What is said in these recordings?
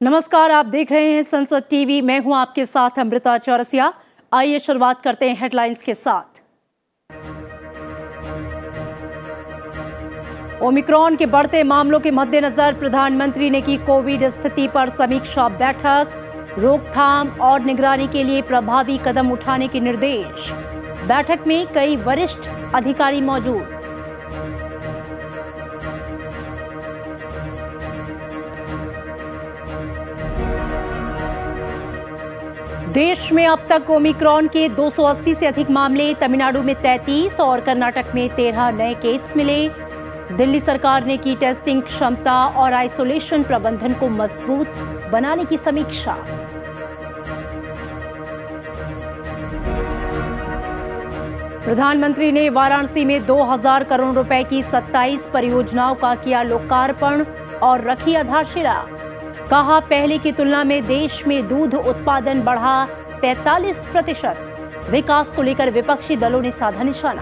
नमस्कार, आप देख रहे हैं संसद टीवी। मैं हूं आपके साथ अमृता चौरसिया। आइए शुरुआत करते हैं हेडलाइंस के साथ। ओमिक्रॉन के बढ़ते मामलों के मद्देनजर प्रधानमंत्री ने की कोविड स्थिति पर समीक्षा बैठक। रोकथाम और निगरानी के लिए प्रभावी कदम उठाने के निर्देश। बैठक में कई वरिष्ठ अधिकारी मौजूद। देश में अब तक ओमिक्रॉन के 280 से अधिक मामले, तमिलनाडु में 33 और कर्नाटक में 13 नए केस मिले। दिल्ली सरकार ने की टेस्टिंग क्षमता और आइसोलेशन प्रबंधन को मजबूत बनाने की समीक्षा। प्रधानमंत्री ने वाराणसी में 2000 करोड़ रुपए की 27 परियोजनाओं का किया लोकार्पण और रखी आधारशिला। कहा, पहले की तुलना में देश में दूध उत्पादन बढ़ा 45%। विकास को लेकर विपक्षी दलों ने साधा निशाना।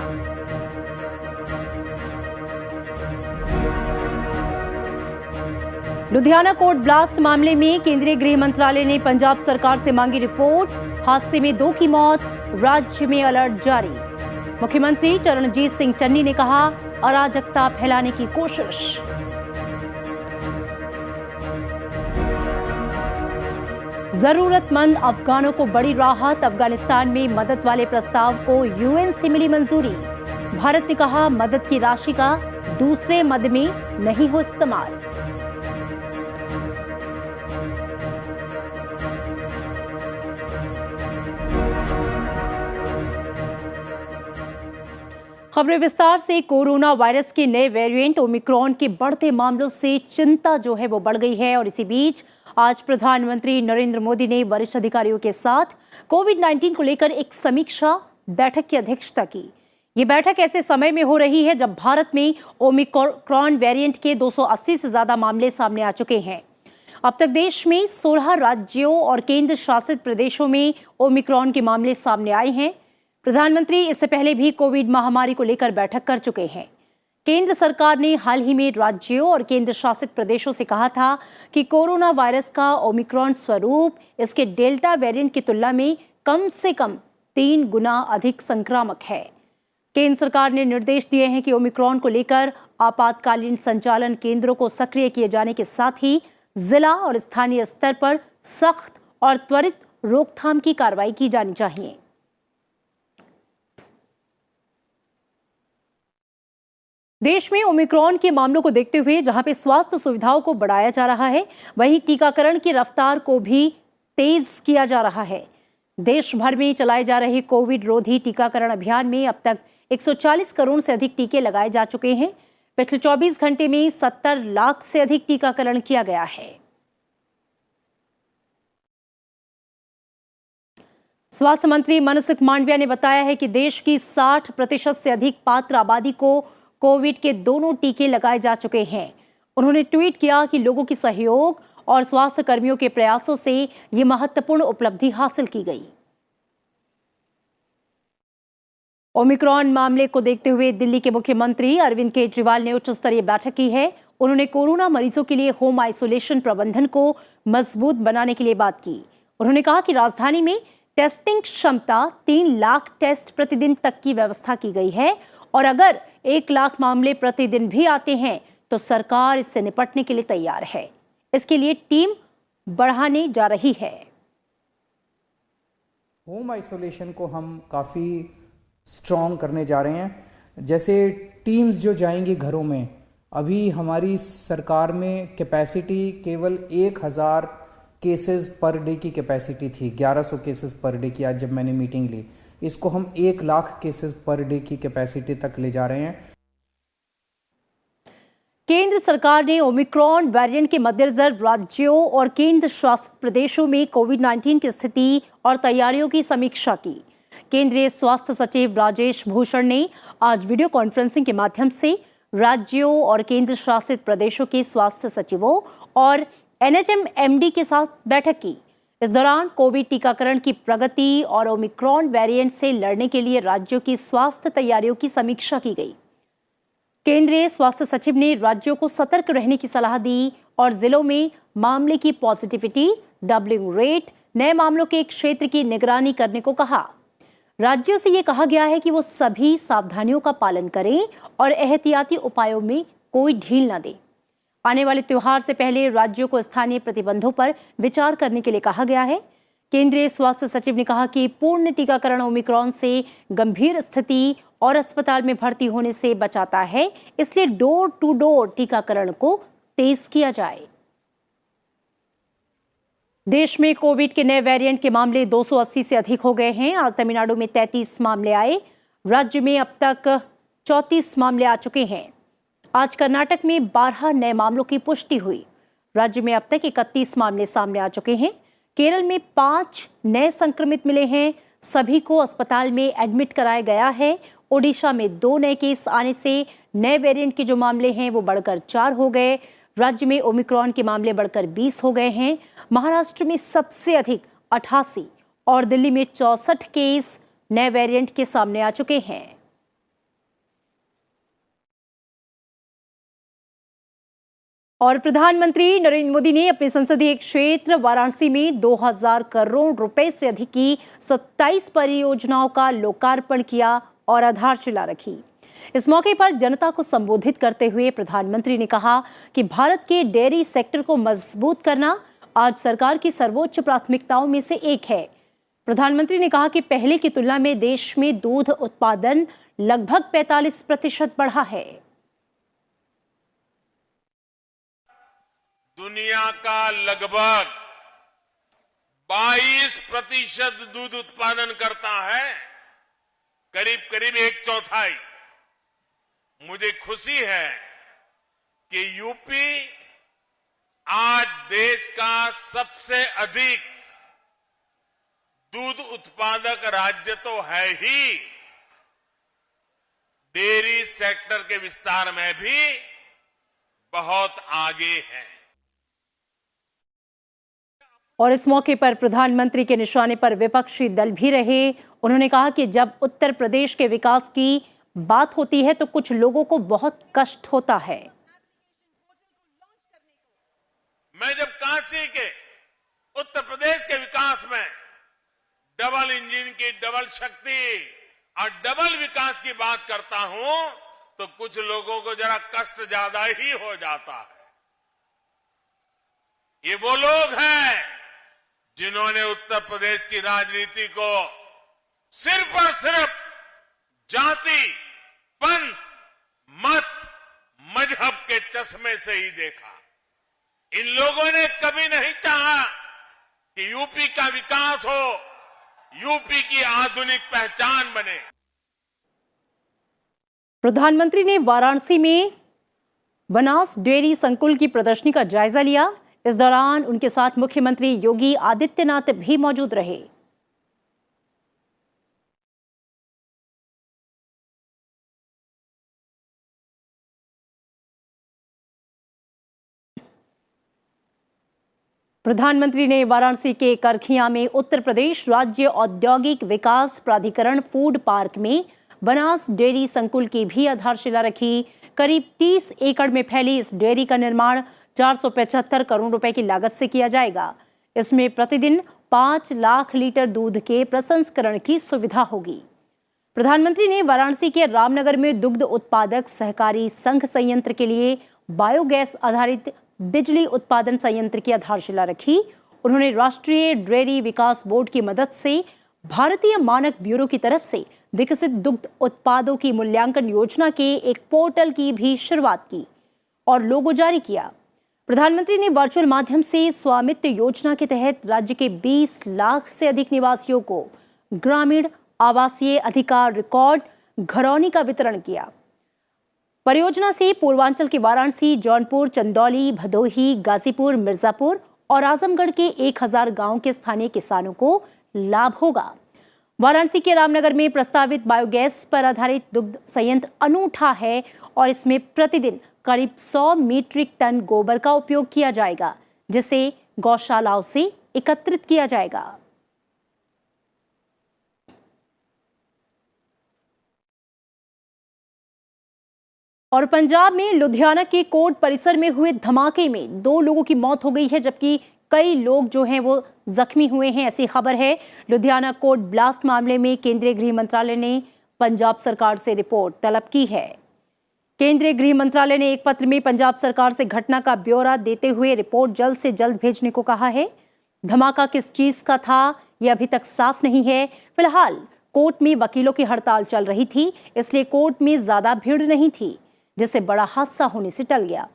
लुधियाना कोर्ट ब्लास्ट मामले में केंद्रीय गृह मंत्रालय ने पंजाब सरकार से मांगी रिपोर्ट। हादसे में 2 की मौत, राज्य में अलर्ट जारी। मुख्यमंत्री चरणजीत सिंह चन्नी ने कहा, अराजकता फैलाने की कोशिश। जरूरतमंद अफगानों को बड़ी राहत। अफगानिस्तान में मदद वाले प्रस्ताव को यूएन से मिली मंजूरी। भारत ने कहा, मदद की राशि का दूसरे मद में नहीं हो इस्तेमाल। खबरें विस्तार से। कोरोना वायरस के नए वेरिएंट ओमिक्रॉन के बढ़ते मामलों से चिंता जो है वो बढ़ गई है और इसी बीच आज प्रधानमंत्री नरेंद्र मोदी ने वरिष्ठ अधिकारियों के साथ कोविड-19 को लेकर एक समीक्षा बैठक की अध्यक्षता की। ये बैठक ऐसे समय में हो रही है जब भारत में ओमिक्रॉन वेरिएंट के 280 से ज्यादा मामले सामने आ चुके हैं। अब तक देश में 16 राज्यों और केंद्र शासित प्रदेशों में ओमिक्रॉन के मामले सामने आए हैं। प्रधानमंत्री इससे पहले भी कोविड महामारी को लेकर बैठक कर चुके हैं। केंद्र सरकार ने हाल ही में राज्यों और केंद्र शासित प्रदेशों से कहा था कि कोरोना वायरस का ओमिक्रॉन स्वरूप इसके डेल्टा वेरिएंट की तुलना में कम से कम 3 गुना अधिक संक्रामक है। केंद्र सरकार ने निर्देश दिए हैं कि ओमिक्रॉन को लेकर आपातकालीन संचालन केंद्रों को सक्रिय किए जाने के साथ ही जिला और स्थानीय स्तर पर सख्त और त्वरित रोकथाम की कार्रवाई की जानी चाहिए। देश में ओमिक्रॉन के मामलों को देखते हुए जहां पे स्वास्थ्य सुविधाओं को बढ़ाया जा रहा है, वहीं टीकाकरण की रफ्तार को भी तेज किया जा रहा है। देश भर में चलाए जा रहे कोविड रोधी टीकाकरण अभियान में अब तक 140 करोड़ से अधिक टीके लगाए जा चुके हैं। पिछले 24 घंटे में 70 लाख से अधिक टीकाकरण किया गया है। स्वास्थ्य मंत्री मनसुख मांडविया ने बताया है कि देश की 60% से अधिक पात्र आबादी को कोविड के दोनों टीके लगाए जा चुके हैं। उन्होंने ट्वीट किया कि लोगों की सहयोग और स्वास्थ्य कर्मियों के प्रयासों से ये महत्वपूर्ण उपलब्धि हासिल की गई। ओमिक्रॉन मामले को देखते हुए दिल्ली के मुख्यमंत्री अरविंद केजरीवाल ने उच्च स्तरीय बैठक की है। उन्होंने कोरोना मरीजों के लिए होम आइसोलेशन प्रबंधन को मजबूत बनाने के लिए बात की। उन्होंने कहा कि राजधानी में टेस्टिंग क्षमता 3 लाख टेस्ट प्रतिदिन तक की व्यवस्था की गई है और अगर 1 लाख मामले प्रतिदिन भी आते हैं तो सरकार इससे निपटने के लिए तैयार है। इसके लिए टीम बढ़ाने जा रही है। होम आइसोलेशन को हम काफ़ी स्ट्रॉन्ग करने जा रहे हैं। जैसे टीम्स जो जाएंगी घरों में, अभी हमारी सरकार में कैपेसिटी केवल 1000 केसेस पर डे की कैपेसिटी थी। 1100 केसेस पर डे की आज जब मैंने मीटिंग ली, इसको हम 1 लाख केसेस पर डे की कैपेसिटी तक ले जा रहे हैं। केंद्र सरकार ने ओमिक्रॉन वेरिएंट के मद्देनजर राज्यों और केंद्र शासित प्रदेशों में कोविड-19 की स्थिति और तैयारियों की समीक्षा की। केंद्रीय स्वास्थ्य सचिव राजेश भूषण ने आज वीडियो कॉन्फ्रेंसिंग के माध्यम से राज्यों और केंद्र शासित प्रदेशों के स्वास्थ्य सचिवों और एनएचएम-एमडी के साथ बैठक की। इस दौरान कोविड टीकाकरण की प्रगति और ओमिक्रॉन वेरिएंट से लड़ने के लिए राज्यों की स्वास्थ्य तैयारियों की समीक्षा की गई। केंद्रीय स्वास्थ्य सचिव ने राज्यों को सतर्क रहने की सलाह दी और जिलों में मामले की पॉजिटिविटी, डबलिंग रेट, नए मामलों के क्षेत्र की निगरानी करने को कहा। राज्यों से यह कहा गया है कि वो सभी सावधानियों का पालन करें और एहतियाती उपायों में कोई ढील न दें। आने वाले त्योहार से पहले राज्यों को स्थानीय प्रतिबंधों पर विचार करने के लिए कहा गया है। केंद्रीय स्वास्थ्य सचिव ने कहा कि पूर्ण टीकाकरण ओमिक्रॉन से गंभीर स्थिति और अस्पताल में भर्ती होने से बचाता है, इसलिए डोर टू डोर टीकाकरण को तेज किया जाए। देश में कोविड के नए वेरिएंट के मामले 280 से अधिक हो गए हैं। आज तमिलनाडु में 33 मामले आए। राज्य में अब तक 34 मामले आ चुके हैं। आज कर्नाटक में 12 नए मामलों की पुष्टि हुई। राज्य में अब तक 31 मामले सामने आ चुके हैं। केरल में 5 नए संक्रमित मिले हैं। सभी को अस्पताल में एडमिट कराया गया है। ओडिशा में 2 नए केस आने से नए वेरिएंट के जो मामले हैं वो बढ़कर 4 हो गए। राज्य में ओमिक्रॉन के मामले बढ़कर 20 हो गए हैं। महाराष्ट्र में सबसे अधिक 88 और दिल्ली में 64 केस नए वेरिएंट के सामने आ चुके हैं। और प्रधानमंत्री नरेंद्र मोदी ने अपने संसदीय क्षेत्र वाराणसी में 2000 करोड़ रुपए से अधिक की 27 परियोजनाओं का लोकार्पण किया और आधारशिला रखी। इस मौके पर जनता को संबोधित करते हुए प्रधानमंत्री ने कहा कि भारत के डेयरी सेक्टर को मजबूत करना आज सरकार की सर्वोच्च प्राथमिकताओं में से एक है। प्रधानमंत्री ने कहा कि पहले की तुलना में देश में दूध उत्पादन लगभग 45% बढ़ा है। दुनिया का लगभग 22% दूध उत्पादन करता है, करीब करीब 1/4। मुझे खुशी है कि यूपी आज देश का सबसे अधिक दूध उत्पादक राज्य तो है ही, डेयरी सेक्टर के विस्तार में भी बहुत आगे है। और इस मौके पर प्रधानमंत्री के निशाने पर विपक्षी दल भी रहे। उन्होंने कहा कि जब उत्तर प्रदेश के विकास की बात होती है तो कुछ लोगों को बहुत कष्ट होता है। मैं जब काशी के उत्तर प्रदेश के विकास में डबल इंजन की डबल शक्ति और डबल विकास की बात करता हूं तो कुछ लोगों को जरा कष्ट ज्यादा ही हो जाता है। ये वो लोग हैं जिन्होंने उत्तर प्रदेश की राजनीति को सिर्फ और सिर्फ जाति, पंथ, मत, मजहब के चश्मे से ही देखा। इन लोगों ने कभी नहीं चाहा कि यूपी का विकास हो, यूपी की आधुनिक पहचान बने। प्रधानमंत्री ने वाराणसी में बनास डेयरी संकुल की प्रदर्शनी का जायजा लिया। इस दौरान उनके साथ मुख्यमंत्री योगी आदित्यनाथ भी मौजूद रहे। प्रधानमंत्री ने वाराणसी के करखिया में उत्तर प्रदेश राज्य औद्योगिक विकास प्राधिकरण फूड पार्क में बनास डेयरी संकुल की भी आधारशिला रखी। करीब 30 एकड़ में फैली इस डेयरी का निर्माण 475 करोड़ रुपए की लागत से किया जाएगा। इसमें प्रतिदिन 5 लाख लीटर दूध के प्रसंस्करण की सुविधा होगी। प्रधानमंत्री ने वाराणसी के रामनगर में दुग्ध उत्पादक सहकारी संघ संयंत्र के लिए बायोगैस आधारित बिजली उत्पादन संयंत्र की आधारशिला रखी। उन्होंने राष्ट्रीय डेयरी विकास बोर्ड की मदद से भारतीय मानक ब्यूरो की तरफ से विकसित दुग्ध उत्पादों की मूल्यांकन योजना के एक पोर्टल की भी शुरुआत की और लोगो जारी किया। प्रधानमंत्री ने वर्चुअल माध्यम से स्वामित्व योजना के तहत राज्य के 20 लाख से अधिक निवासियों को ग्रामीण आवासीय अधिकार रिकॉर्ड घरौनी का वितरण किया। परियोजना से पूर्वांचल के वाराणसी, जौनपुर, चंदौली, भदोही, गाजीपुर, मिर्जापुर और आजमगढ़ के 1000 गांव के स्थानीय किसानों को लाभ होगा। वाराणसी के रामनगर में प्रस्तावित बायोगैस पर आधारित दुग्ध संयंत्र अनूठा है और इसमें प्रतिदिन करीब 100 मीट्रिक टन गोबर का उपयोग किया जाएगा, जिसे गौशालाओं से एकत्रित किया जाएगा। और पंजाब में लुधियाना के कोर्ट परिसर में हुए धमाके में 2 लोगों की मौत हो गई है, जबकि कई लोग जो हैं वो जख्मी हुए हैं, ऐसी खबर है। लुधियाना कोर्ट ब्लास्ट मामले में केंद्रीय गृह मंत्रालय ने पंजाब सरकार से रिपोर्ट तलब की है। केंद्रीय गृह मंत्रालय ने एक पत्र में पंजाब सरकार से घटना का ब्यौरा देते हुए रिपोर्ट जल्द से जल्द भेजने को कहा है। धमाका किस चीज का था यह अभी तक साफ नहीं है। फिलहाल कोर्ट में वकीलों की हड़ताल चल रही थी, इसलिए कोर्ट में ज्यादा भीड़ नहीं थी, जिससे बड़ा हादसा होने से टल गया।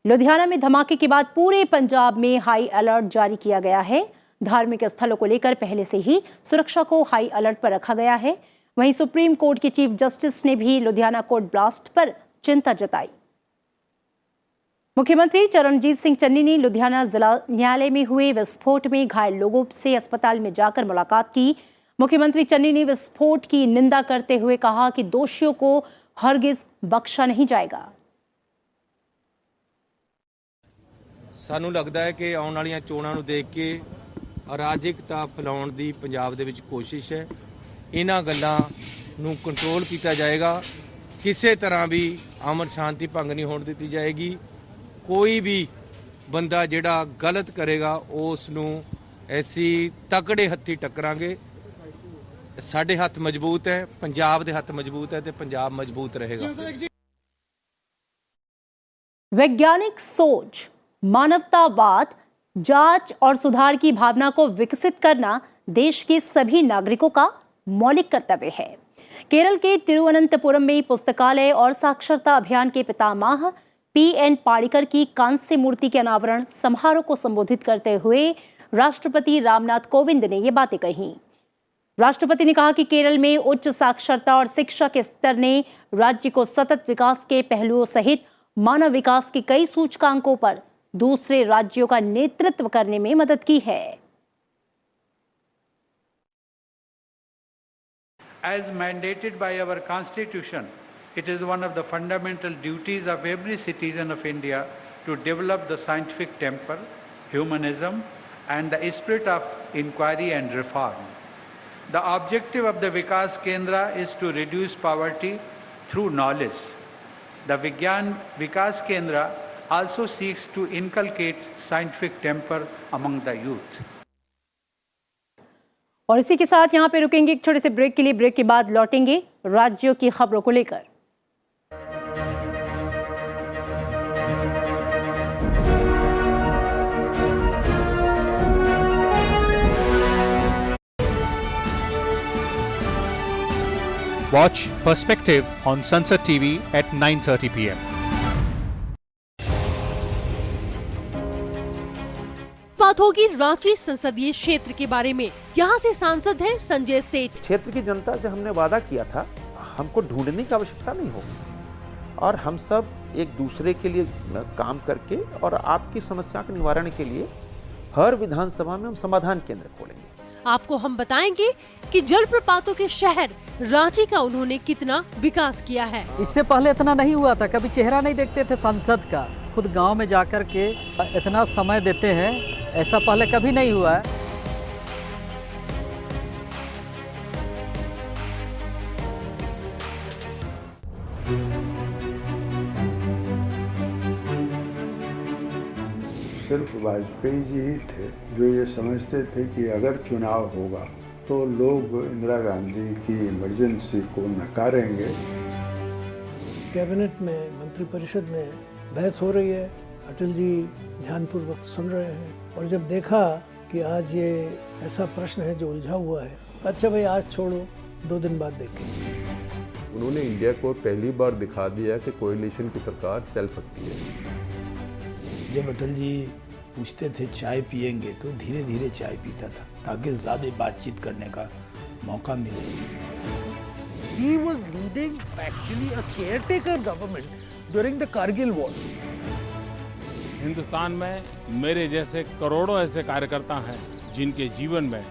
लुधियाना में धमाके के बाद पूरे पंजाब में हाई अलर्ट जारी किया गया है। धार्मिक स्थलों को लेकर पहले से ही सुरक्षा को हाई अलर्ट पर रखा गया है। वहीं सुप्रीम कोर्ट के चीफ जस्टिस ने भी लुधियाना कोर्ट ब्लास्ट पर चिंता जताई। मुख्यमंत्री चरणजीत सिंह चन्नी ने लुधियाना जिला न्यायालय में हुए विस्फोट में घायल लोगों से अस्पताल में जाकर मुलाकात की। मुख्यमंत्री चन्नी ने विस्फोट की निंदा करते हुए कहा कि दोषियों को हरगिज बख्शा नहीं जाएगा। ਸਾਨੂੰ ਲੱਗਦਾ ਹੈ ਕਿ ਆਉਣ ਵਾਲੀਆਂ ਚੋਣਾਂ ਨੂੰ ਦੇਖ ਕੇ ਅਰਾਜਕਤਾ ਫੈਲਾਉਣ ਦੀ ਪੰਜਾਬ ਦੇ ਵਿੱਚ ਕੋਸ਼ਿਸ਼ ਹੈ। ਇਹਨਾਂ ਗੱਲਾਂ ਨੂੰ ਕੰਟਰੋਲ ਕੀਤਾ ਜਾਏਗਾ। ਕਿਸੇ ਤਰ੍ਹਾਂ ਵੀ ਅਮਨ ਸ਼ਾਂਤੀ ਭੰਗ ਨਹੀਂ ਹੋਣ ਦਿੱਤੀ ਜਾਏਗੀ। ਕੋਈ ਵੀ ਬੰਦਾ ਜਿਹੜਾ ਗਲਤ ਕਰੇਗਾ ਉਸ ਨੂੰ ਐਸੀ ਤਕੜੇ ਹੱਥੀ ਟੱਕਰਾਂਗੇ। ਸਾਡੇ ਹੱਥ ਮਜ਼ਬੂਤ ਹੈ, ਪੰਜਾਬ ਦੇ ਹੱਥ ਮਜ਼ਬੂਤ ਹੈ ਤੇ ਪੰਜਾਬ ਮਜ਼ਬੂਤ ਰਹੇਗਾ। वैज्ञानिक सोच, मानवतावाद, जांच और सुधार की भावना को विकसित करना देश के सभी नागरिकों का मौलिक कर्तव्य है। केरल के तिरुवनंतपुरम में पुस्तकालय और साक्षरता अभियान के पितामह PN पाड़िकर की कांस्य मूर्ति के अनावरण समारोह को संबोधित करते हुए राष्ट्रपति रामनाथ कोविंद ने ये बातें कही। राष्ट्रपति ने कहा कि केरल में उच्च साक्षरता और शिक्षा के स्तर ने राज्य को सतत विकास के पहलुओं सहित मानव विकास के कई सूचकांकों पर दूसरे राज्यों का नेतृत्व करने में मदद की है। As mandated by our Constitution, it is one of the fundamental duties of every citizen of India to develop the scientific temper, humanism, and the spirit of inquiry and reform. The objective of the Vikas Kendra is to reduce poverty through knowledge. The Vigyan Vikas Kendra also seeks to inculcate scientific temper among the youth. और इसी के साथ यहाँ पे रुकेंगे एक छोटे से ब्रेक के लिए। ब्रेक के बाद लौटेंगे राज्यों की खबरों को लेकर। Watch Perspective on Sunset TV at 9:30 p.m. बात होगी रांची संसदीय क्षेत्र के बारे में। यहाँ से सांसद हैं संजय सेठ। क्षेत्र की जनता से हमने वादा किया था, हमको ढूंढने की आवश्यकता नहीं होगी और हम सब एक दूसरे के लिए काम करके और आपकी समस्या के निवारण के लिए हर विधानसभा में हम समाधान केंद्र खोलेंगे। आपको हम बताएंगे कि जलप्रपातों के शहर रांची का उन्होंने कितना विकास किया है। इससे पहले इतना नहीं हुआ था, कभी चेहरा नहीं देखते थे सांसद का। खुद गांव में जाकर के इतना समय देते हैं, ऐसा पहले कभी नहीं हुआ है। सिर्फ वाजपेयी जी ही थे जो ये समझते थे कि अगर चुनाव होगा तो लोग इंदिरा गांधी की इमरजेंसी को नकारेंगे। कैबिनेट में, मंत्रिपरिषद में बहस हो रही है, अटल जी ध्यानपूर्वक सुन रहे हैं और जब देखा कि आज ये ऐसा प्रश्न है जो उलझा हुआ है, अच्छा भाई आज छोड़ो, 2 दिन बाद देखेंगे। उन्होंने इंडिया को पहली बार दिखा दिया कि कोएलिशन की सरकार चल सकती है। जब अटल जी पूछते थे चाय पिएंगे तो धीरे धीरे चाय पीता था ताकि ज्यादा बातचीत करने का मौका मिले। He was leading actually a caretaker government during the Kargil war. Hindustan में मेरे जैसे करोड़ों ऐसे कार्यकर्ता हैं जिनके जीवन में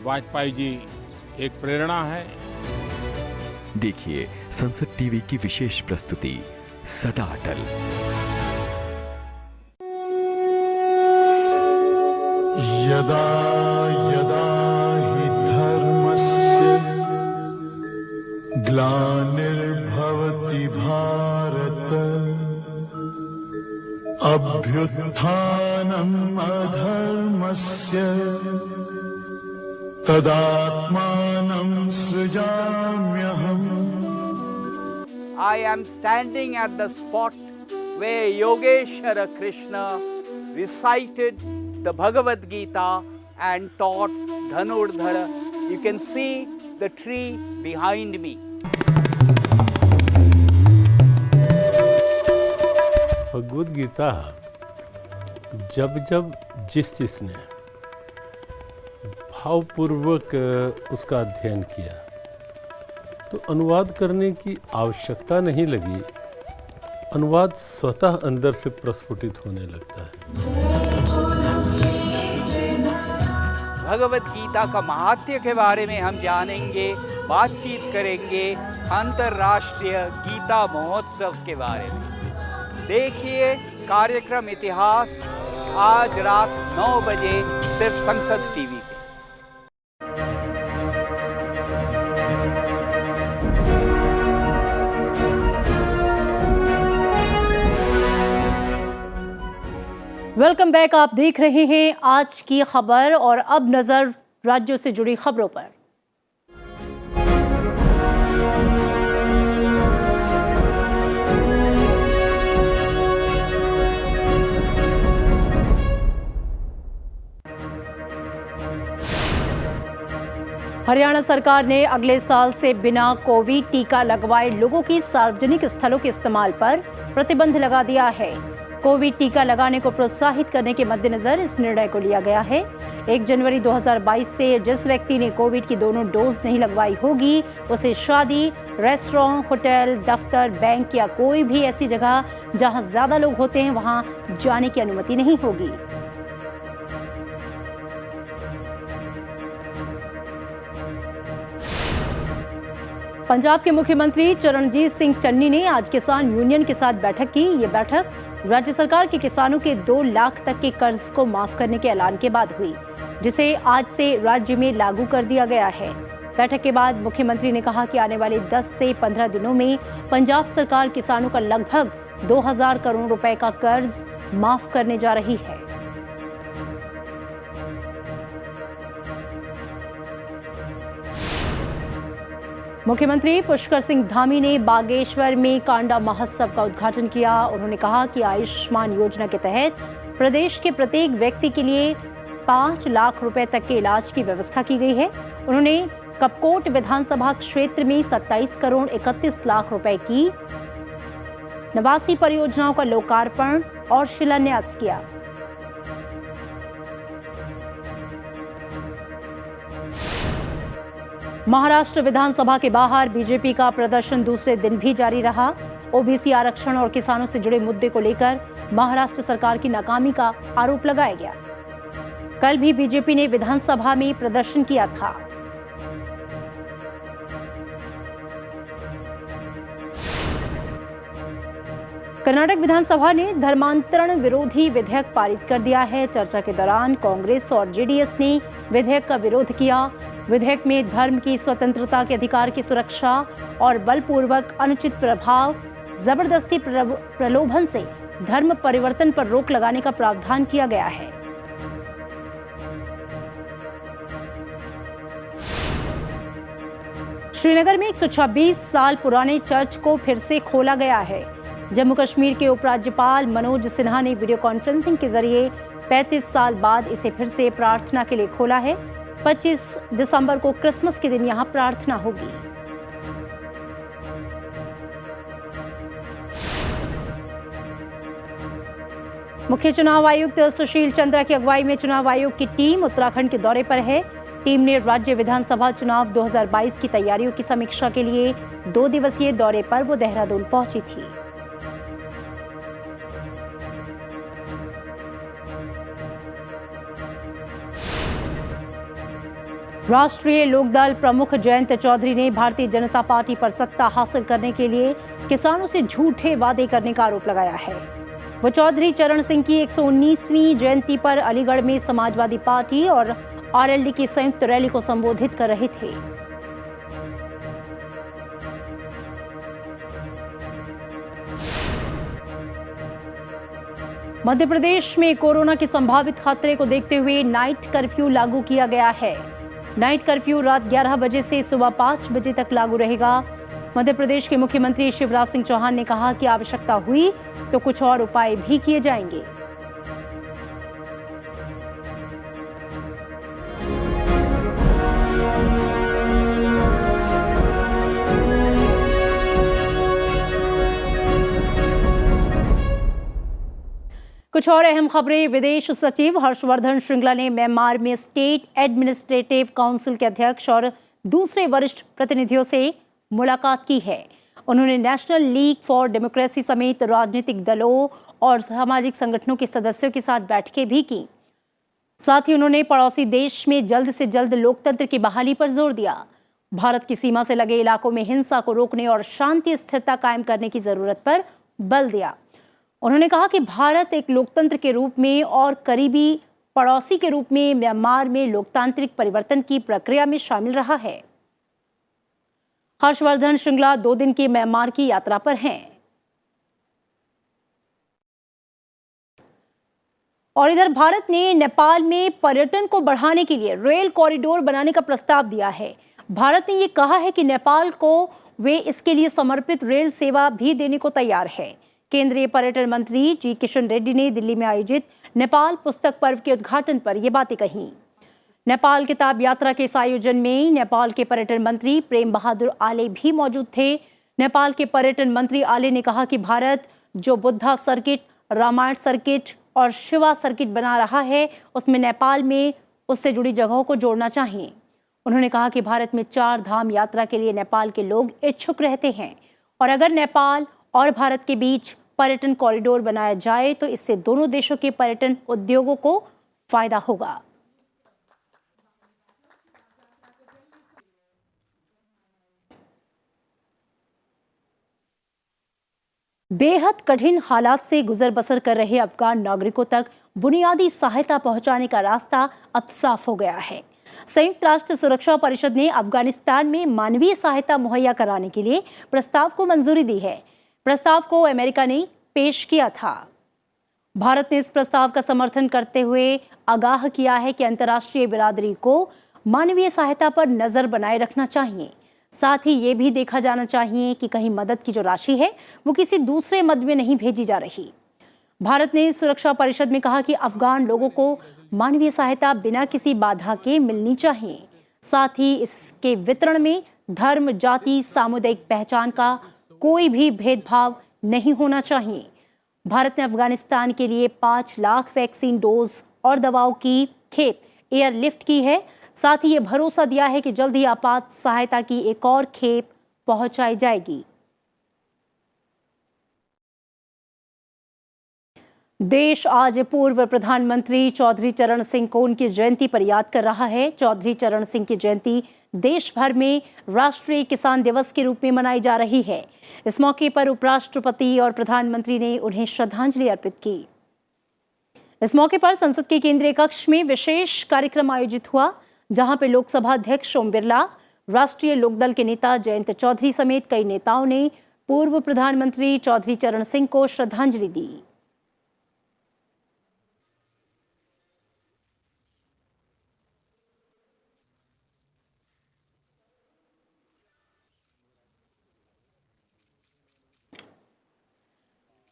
वाजपेयी जी एक प्रेरणा है। देखिए संसद टीवी की विशेष प्रस्तुति सदा अटल। यदा यदा हि धर्मस्य ग्लानिर्भवति Bharat अभ्युत्थानम् अधर्मस्य तदात्मानं सृजाम्यहम्. I am standing at the spot where Yogeshwara Krishna recited the Bhagavad Gita and taught Dhanurdhara. You can see the tree behind me. Bhagavad Gita जब जिसने भावपूर्वक उसका अध्ययन किया तो अनुवाद करने की आवश्यकता नहीं लगी, अनुवाद स्वतः अंदर से प्रस्फुटित होने लगता है. भगवद गीता का महात्म्य के बारे में हम जानेंगे, बातचीत करेंगे अंतर्राष्ट्रीय गीता महोत्सव के बारे में. देखिए कार्यक्रम इतिहास आज रात 9 बजे सिर्फ संसद टीवी पे. Welcome back. आप देख रहे हैं आज की खबर और अब नजर राज्यों से जुड़ी खबरों पर. हरियाणा सरकार ने अगले साल से बिना कोविड टीका लगवाए लोगों की सार्वजनिक स्थलों के इस्तेमाल पर प्रतिबंध लगा दिया है. कोविड टीका लगाने को प्रोत्साहित करने के मद्देनजर इस निर्णय को लिया गया है. 1 जनवरी 2022 से जिस व्यक्ति ने कोविड की दोनों डोज नहीं लगवाई होगी उसे शादी, रेस्टोरेंट, होटल, दफ्तर, बैंक या कोई भी ऐसी जगह जहां ज्यादा लोग होते हैं वहां जाने की अनुमति नहीं होगी. पंजाब के मुख्यमंत्री चरणजीत सिंह चन्नी ने आज किसान यूनियन के साथ बैठक की. ये बैठक राज्य सरकार के किसानों के 2 लाख तक के कर्ज को माफ करने के ऐलान के बाद हुई, जिसे आज से राज्य में लागू कर दिया गया है. बैठक के बाद मुख्यमंत्री ने कहा कि आने वाले 10 से 15 दिनों में पंजाब सरकार किसानों का लगभग 2000 करोड़ रुपए का कर्ज माफ करने जा रही है. मुख्यमंत्री पुष्कर सिंह धामी ने बागेश्वर में कांडा महोत्सव का उद्घाटन किया. उन्होंने कहा कि आयुष्मान योजना के तहत प्रदेश के प्रत्येक व्यक्ति के लिए 5 लाख रुपए तक के इलाज की व्यवस्था की गई है. उन्होंने कपकोट विधानसभा क्षेत्र में 27 करोड़ 31 लाख रुपए की 89 परियोजनाओं का लोकार्पण और शिलान्यास किया. महाराष्ट्र विधानसभा के बाहर बीजेपी का प्रदर्शन दूसरे दिन भी जारी रहा. ओबीसी आरक्षण और किसानों से जुड़े मुद्दे को लेकर महाराष्ट्र सरकार की नाकामी का आरोप लगाया गया. कल भी बीजेपी ने विधानसभा में प्रदर्शन किया था. कर्नाटक विधानसभा ने धर्मांतरण विरोधी विधेयक पारित कर दिया है. चर्चा के दौरान कांग्रेस और जेडीएस ने विधेयक का विरोध किया. विधेयक में धर्म की स्वतंत्रता के अधिकार की सुरक्षा और बलपूर्वक अनुचित प्रभाव, जबरदस्ती प्रलोभन से धर्म परिवर्तन पर रोक लगाने का प्रावधान किया गया है. श्रीनगर में 126 साल पुराने चर्च को फिर से खोला गया है. जम्मू कश्मीर के उपराज्यपाल मनोज सिन्हा ने वीडियो कॉन्फ्रेंसिंग के जरिए 35 साल बाद इसे फिर से प्रार्थना के लिए खोला है. 25 दिसंबर को क्रिसमस के दिन यहां प्रार्थना होगी. मुख्य चुनाव आयुक्त सुशील चंद्रा की अगुवाई में चुनाव आयोग की टीम उत्तराखंड के दौरे पर है. टीम ने राज्य विधानसभा चुनाव 2022 की तैयारियों की समीक्षा के लिए 2 दिवसीय दौरे पर वो देहरादून पहुंची थी. राष्ट्रीय लोकदल प्रमुख जयंत चौधरी ने भारतीय जनता पार्टी पर सत्ता हासिल करने के लिए किसानों से झूठे वादे करने का आरोप लगाया है. वो चौधरी चरण सिंह की 119वीं जयंती पर अलीगढ़ में समाजवादी पार्टी और आरएलडी की संयुक्त रैली को संबोधित कर रहे थे. मध्य प्रदेश में कोरोना के संभावित खतरे को देखते हुए नाइट कर्फ्यू लागू किया गया है। नाइट कर्फ्यू रात 11 बजे से सुबह 5 बजे तक लागू रहेगा। मध्य प्रदेश के मुख्यमंत्री शिवराज सिंह चौहान ने कहा कि आवश्यकता हुई तो कुछ और उपाय भी किए जाएंगे। कुछ और अहम खबरें। विदेश सचिव हर्षवर्धन श्रृंगला ने म्यांमार में स्टेट एडमिनिस्ट्रेटिव काउंसिल के अध्यक्ष और दूसरे वरिष्ठ प्रतिनिधियों से मुलाकात की है। उन्होंने नेशनल लीग फॉर डेमोक्रेसी समेत राजनीतिक दलों और सामाजिक संगठनों के सदस्यों के साथ बैठकें भी की। साथ ही उन्होंने पड़ोसी देश में जल्द से जल्द लोकतंत्र की बहाली पर जोर दिया। भारत की सीमा से लगे इलाकों में हिंसा को रोकने और शांति स्थिरता कायम करने की जरूरत पर बल दिया। उन्होंने कहा कि भारत एक लोकतंत्र के रूप में और करीबी पड़ोसी के रूप में म्यांमार में लोकतांत्रिक परिवर्तन की प्रक्रिया में शामिल रहा है। हर्षवर्धन श्रृंगला 2 दिन की म्यांमार की यात्रा पर हैं। और इधर भारत ने नेपाल में पर्यटन को बढ़ाने के लिए रेल कॉरिडोर बनाने का प्रस्ताव दिया है। भारत ने ये कहा है कि नेपाल को वे इसके लिए समर्पित रेल सेवा भी देने को तैयार है। केंद्रीय पर्यटन मंत्री जी किशन रेड्डी ने दिल्ली में आयोजित नेपाल पुस्तक पर्व के उद्घाटन पर ये बातें कही। नेपाल किताब यात्रा के इस आयोजन में नेपाल के पर्यटन मंत्री प्रेम बहादुर आले भी मौजूद थे। नेपाल के पर्यटन मंत्री आले ने कहा कि भारत जो बुद्धा सर्किट, रामायण सर्किट और शिवा सर्किट बना रहा है, उसमें नेपाल में उससे जुड़ी जगहों को जोड़ना चाहिए। उन्होंने कहा कि भारत में 4 धाम यात्रा के लिए नेपाल के लोग इच्छुक रहते हैं और अगर नेपाल और भारत के बीच पर्यटन कॉरिडोर बनाया जाए तो इससे दोनों देशों के पर्यटन उद्योगों को फायदा होगा। बेहद कठिन हालात से गुजर बसर कर रहे अफगान नागरिकों तक बुनियादी सहायता पहुंचाने का रास्ता अब साफ हो गया है। संयुक्त राष्ट्र सुरक्षा परिषद ने अफगानिस्तान में मानवीय सहायता मुहैया कराने के लिए प्रस्ताव को मंजूरी दी है। प्रस्ताव को अमेरिका ने पेश किया था। भारत ने इस प्रस्ताव का समर्थन करते हुए आगाह किया है कि अंतर्राष्ट्रीय बिरादरी को मानवीय सहायता पर नजर बनाए रखना चाहिए। साथ ही ये भी देखा जाना चाहिए कि कहीं मदद की जो राशि है वो किसी दूसरे मद में नहीं भेजी जा रही। भारत ने सुरक्षा परिषद में कहा कि अफगान लोगों को मानवीय सहायता बिना किसी बाधा के मिलनी चाहिए। साथ ही इसके वितरण में धर्म, जाति, सामुदायिक पहचान का कोई भी भेदभाव नहीं होना चाहिए। भारत ने अफगानिस्तान के लिए 5 लाख वैक्सीन डोज और दवाओं की खेप एयरलिफ्ट की है। साथ ही ये भरोसा दिया है कि जल्द ही आपात सहायता की एक और खेप पहुंचाई जाएगी। देश आज पूर्व प्रधानमंत्री चौधरी चरण सिंह को उनकी जयंती पर याद कर रहा है। चौधरी चरण सिंह की जयंती देश भर में राष्ट्रीय किसान दिवस के रूप में मनाई जा रही है। इस मौके पर उपराष्ट्रपति और प्रधानमंत्री ने उन्हें श्रद्धांजलि अर्पित की। इस मौके पर संसद के केंद्रीय कक्ष में विशेष कार्यक्रम आयोजित हुआ, जहां पर लोकसभा अध्यक्ष ओम बिरला, राष्ट्रीय लोकदल के नेता जयंत चौधरी समेत कई नेताओं ने पूर्व प्रधानमंत्री चौधरी चरण सिंह को श्रद्धांजलि दी।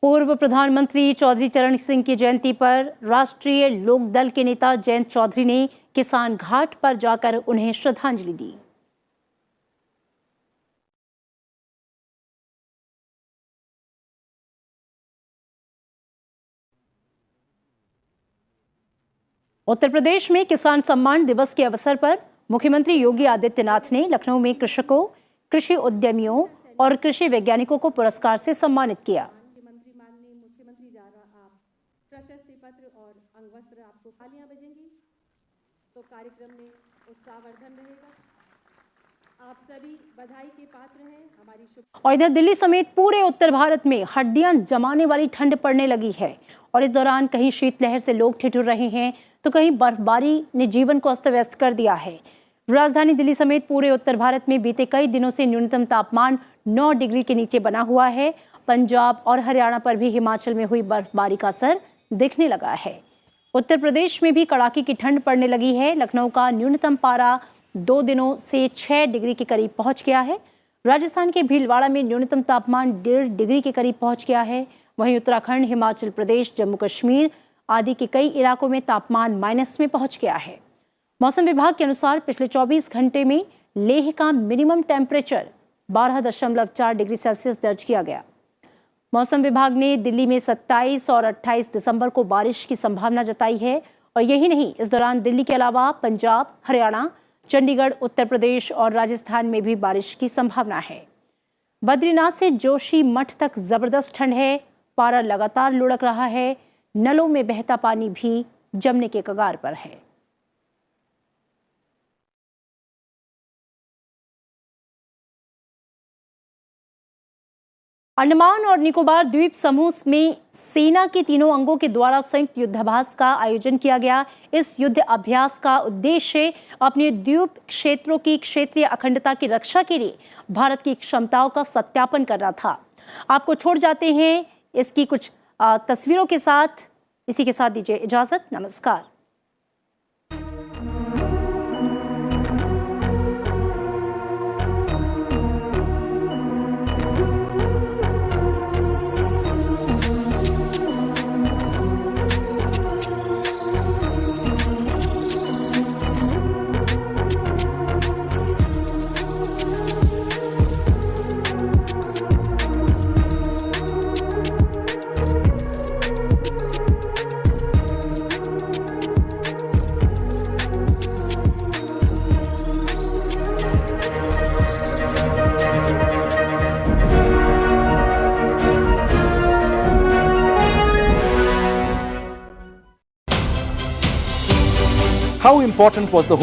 पूर्व प्रधानमंत्री चौधरी चरण सिंह की जयंती पर राष्ट्रीय लोकदल के नेता जयंत चौधरी ने किसान घाट पर जाकर उन्हें श्रद्धांजलि दी। उत्तर प्रदेश में किसान सम्मान दिवस के अवसर पर मुख्यमंत्री योगी आदित्यनाथ ने लखनऊ में कृषकों, कृषि उद्यमियों और कृषि वैज्ञानिकों को पुरस्कार से सम्मानित किया। तो कार्यक्रम में उत्साहवर्धन रहेगा। आप सभी बधाई के पात्र हैं। हमारी और इधर दिल्ली समेत पूरे उत्तर भारत में हड्डियां जमाने वाली ठंड पड़ने लगी है और इस दौरान कहीं शीतलहर से लोग ठिठुर रहे हैं तो कहीं बर्फबारी ने जीवन को अस्त व्यस्त कर दिया है। राजधानी दिल्ली समेत पूरे उत्तर भारत में बीते कई दिनों से न्यूनतम तापमान 9 डिग्री के नीचे बना हुआ है। पंजाब और हरियाणा पर भी हिमाचल में हुई बर्फबारी का असर दिखने लगा है। उत्तर प्रदेश में भी कड़ाके की ठंड पड़ने लगी है। लखनऊ का न्यूनतम पारा 2 दिनों से 6 डिग्री के करीब पहुंच गया है। राजस्थान के भीलवाड़ा में न्यूनतम तापमान 1.5 डिग्री के करीब पहुंच गया है। वहीं उत्तराखंड, हिमाचल प्रदेश, जम्मू कश्मीर आदि के कई इलाकों में तापमान माइनस में पहुंच गया है। मौसम विभाग के अनुसार पिछले 24 घंटे में लेह का मिनिमम टेम्परेचर 12.4 डिग्री सेल्सियस दर्ज किया गया। मौसम विभाग ने दिल्ली में 27 और 28 दिसंबर को बारिश की संभावना जताई है। और यही नहीं, इस दौरान दिल्ली के अलावा पंजाब, हरियाणा, चंडीगढ़, उत्तर प्रदेश और राजस्थान में भी बारिश की संभावना है। बद्रीनाथ से जोशी मठ तक जबरदस्त ठंड है। पारा लगातार लुढ़क रहा है। नलों में बहता पानी भी जमने के कगार पर है। अंडमान और निकोबार द्वीप समूह में सेना के तीनों अंगों के द्वारा संयुक्त युद्धाभ्यास का आयोजन किया गया। इस युद्ध अभ्यास का उद्देश्य अपने द्वीप क्षेत्रों की क्षेत्रीय अखंडता की रक्षा के लिए भारत की क्षमताओं का सत्यापन करना था। आपको छोड़ जाते हैं इसकी कुछ तस्वीरों के साथ। इसी के साथ दीजिए इजाजत। नमस्कार। How important was the